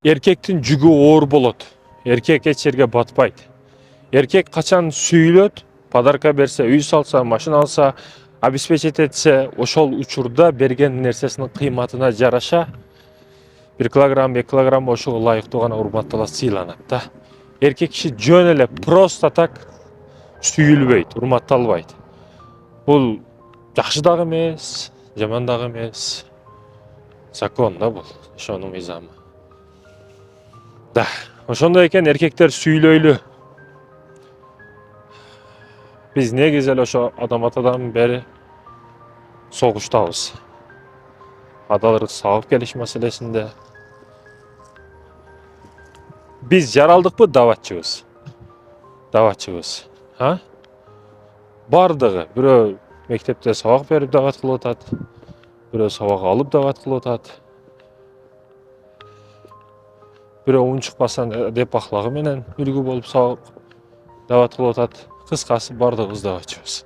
Эркектин жүгү оор болот. Эркек эч жерге батпайт. Эркек качан сүйүлөт, подарка берсе, үй салса, машина алса, обеспечить этсе, ошол учурда берген нерсесинин кыйматына жараша 1 килограмм, 2 килограмм ошого ылайыктуу гана урматталат, сыйланат да. Эркек киши жөн эле просто так сүйүлбөйт, урматталбайт. Бул жакшы дагы эмес, жаман дагы эмес. Закон да бул, ошонун мыйзамы. Да, ошондой экен, эркектер сүйлөйлү. Биз негизи эле ошо адам атадан бери согуштабыз. Адалдык сабап келиш маселесинде. Биз жаралдыкпы, даватчыбыз. Даватчыбыз. Бардыгы. Бирөө мектепте сабак берип дават кылып атат. Бирөө сабак алып дават кылып атат. Бирөө унчукпасан деп ахлагы менен үлгү болуп сабак дават кылып атат. Кыскасы бардыгыбыз даватчыбыз.